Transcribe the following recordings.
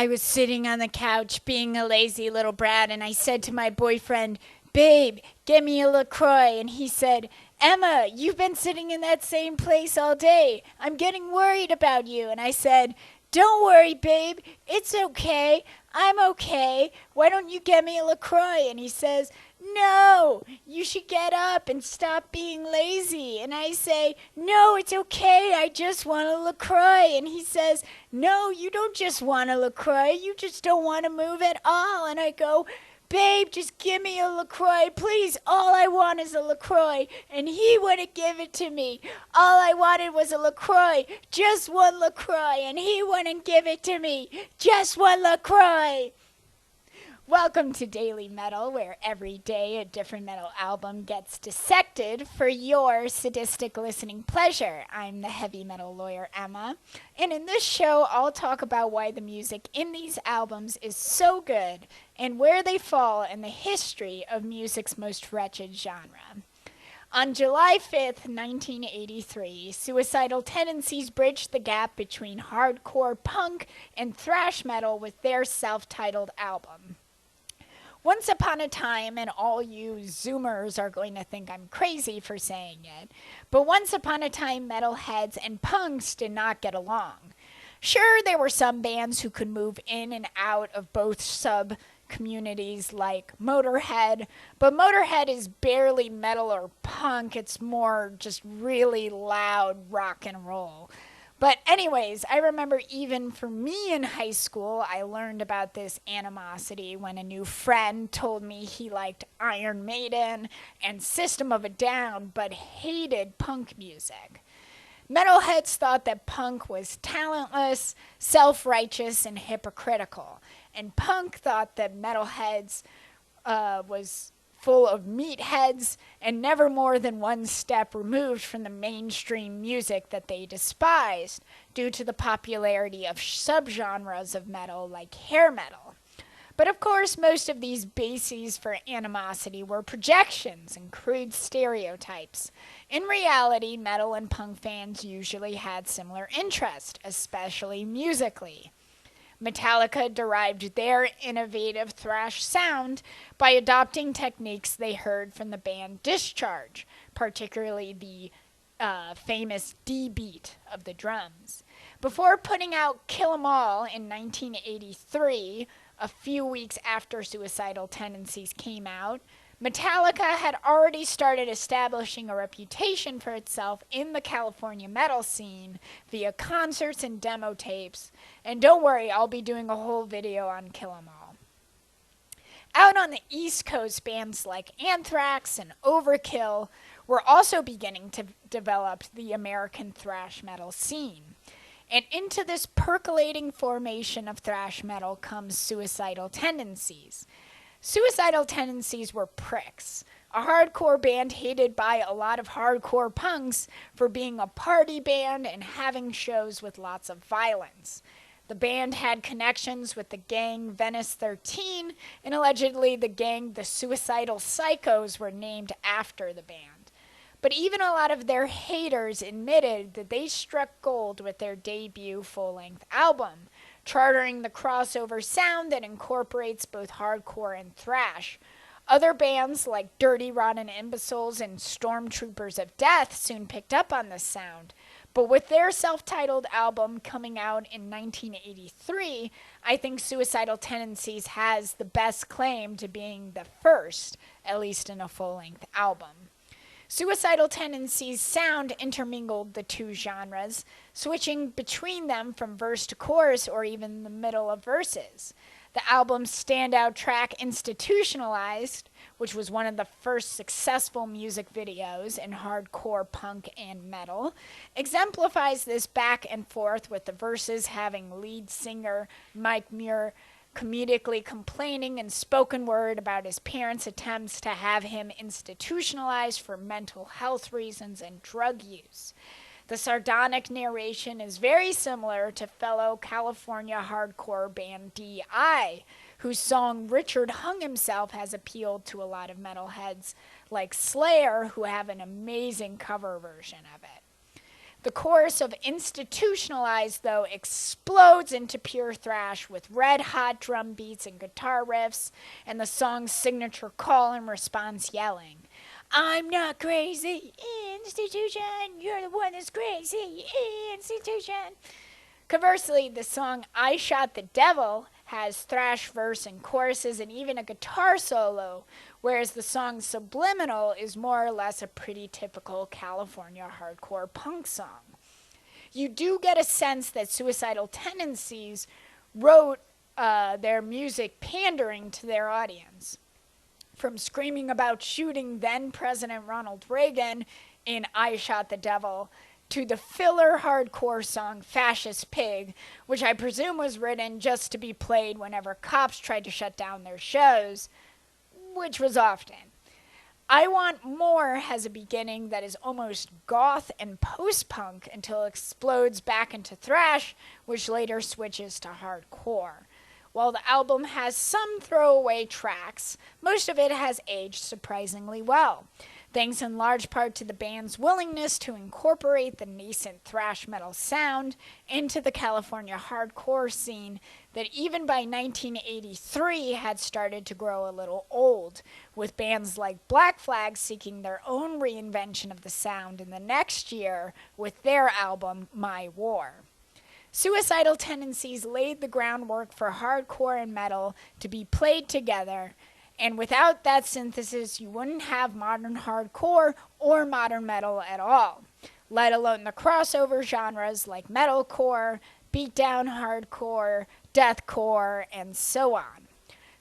I was sitting on the couch being a lazy little brat, and I said to my boyfriend, "Babe, get me a LaCroix." And he said, "Emma, you've been sitting in that same place all day. I'm getting worried about you." And I said, "Don't worry, babe. It's okay. I'm okay. Why don't you get me a LaCroix?" And he says, "No, you should get up and stop being lazy." And I say, "No, it's okay. I just want a LaCroix." And he says, "No, you don't just want a LaCroix. You just don't want to move at all." And I go, "Babe, just give me a LaCroix, please. All I want is a LaCroix." And he wouldn't give it to me. All I wanted was a LaCroix, just one LaCroix, and he wouldn't give it to me. Just one LaCroix. Welcome to Daily Metal, where every day a different metal album gets dissected for your sadistic listening pleasure. I'm the heavy metal lawyer, Emma, and in this show I'll talk about why the music in these albums is so good and where they fall in the history of music's most wretched genre. On July 5th, 1983, Suicidal Tendencies bridged the gap between hardcore punk and thrash metal with their self-titled album. Once upon a time, and all you Zoomers are going to think I'm crazy for saying it, but once upon a time metalheads and punks did not get along. Sure, there were some bands who could move in and out of both sub-communities like Motorhead, but Motorhead is barely metal or punk, it's more just really loud rock and roll. But anyways, I remember even for me in high school, I learned about this animosity when a new friend told me he liked Iron Maiden and System of a Down, but hated punk music. Metalheads thought that punk was talentless, self-righteous, and hypocritical. And punk thought that metalheads was full of meatheads and never more than one step removed from the mainstream music that they despised due to the popularity of subgenres of metal like hair metal. But of course, most of these bases for animosity were projections and crude stereotypes. In reality, metal and punk fans usually had similar interests, especially musically. Metallica derived their innovative thrash sound by adopting techniques they heard from the band Discharge, particularly the famous D beat of the drums. Before putting out Kill 'Em All in 1983, a few weeks after Suicidal Tendencies came out, Metallica had already started establishing a reputation for itself in the California metal scene via concerts and demo tapes. And don't worry, I'll be doing a whole video on Kill 'Em All. Out on the East Coast, bands like Anthrax and Overkill were also beginning to develop the American thrash metal scene. And into this percolating formation of thrash metal comes Suicidal Tendencies. Suicidal Tendencies were pricks, a hardcore band hated by a lot of hardcore punks for being a party band and having shows with lots of violence. The band had connections with the gang Venice 13, and allegedly the gang the Suicidal Psychos were named after the band. But even a lot of their haters admitted that they struck gold with their debut full-length album, chartering the crossover sound that incorporates both hardcore and thrash. Other bands like Dirty Rotten Imbeciles and Stormtroopers of Death soon picked up on this sound. But with their self-titled album coming out in 1983, I think Suicidal Tendencies has the best claim to being the first, at least in a full-length album. Suicidal Tendencies' sound intermingled the two genres, switching between them from verse to chorus or even the middle of verses. The album's standout track, Institutionalized, which was one of the first successful music videos in hardcore punk and metal, exemplifies this back and forth with the verses having lead singer Mike Muir comedically complaining in spoken word about his parents' attempts to have him institutionalized for mental health reasons and drug use. The sardonic narration is very similar to fellow California hardcore band D.I., whose song Richard Hung Himself has appealed to a lot of metalheads like Slayer, who have an amazing cover version of it. The chorus of Institutionalized, though, explodes into pure thrash with red-hot drum beats and guitar riffs, and the song's signature call and response yelling, "I'm not crazy, institution, you're the one that's crazy, institution." Conversely, the song "I Shot the Devil" has thrash verse and choruses and even a guitar solo, whereas the song "Subliminal" is more or less a pretty typical California hardcore punk song. You do get a sense that Suicidal Tendencies wrote their music pandering to their audience. From screaming about shooting then President Ronald Reagan in "I Shot the Devil" to the filler hardcore song "Fascist Pig," which I presume was written just to be played whenever cops tried to shut down their shows, which was often. "I Want More" has a beginning that is almost goth and post-punk until it explodes back into thrash, which later switches to hardcore. While the album has some throwaway tracks, most of it has aged surprisingly well, thanks in large part to the band's willingness to incorporate the nascent thrash metal sound into the California hardcore scene that even by 1983 had started to grow a little old, with bands like Black Flag seeking their own reinvention of the sound in the next year with their album My War. Suicidal Tendencies laid the groundwork for hardcore and metal to be played together, and without that synthesis, you wouldn't have modern hardcore or modern metal at all, let alone the crossover genres like metalcore, beatdown hardcore, deathcore, and so on.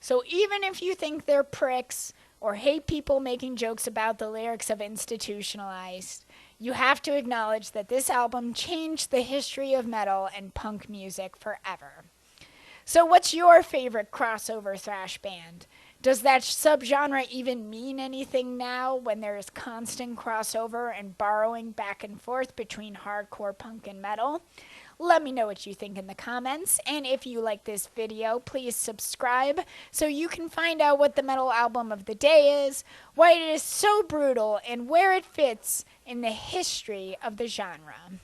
So even if you think they're pricks or hate people making jokes about the lyrics of Institutionalized, you have to acknowledge that this album changed the history of metal and punk music forever. So what's your favorite crossover thrash band? Does that subgenre even mean anything now when there is constant crossover and borrowing back and forth between hardcore punk and metal? Let me know what you think in the comments, and if you like this video, please subscribe so you can find out what the metal album of the day is, why it is so brutal, and where it fits in the history of the genre.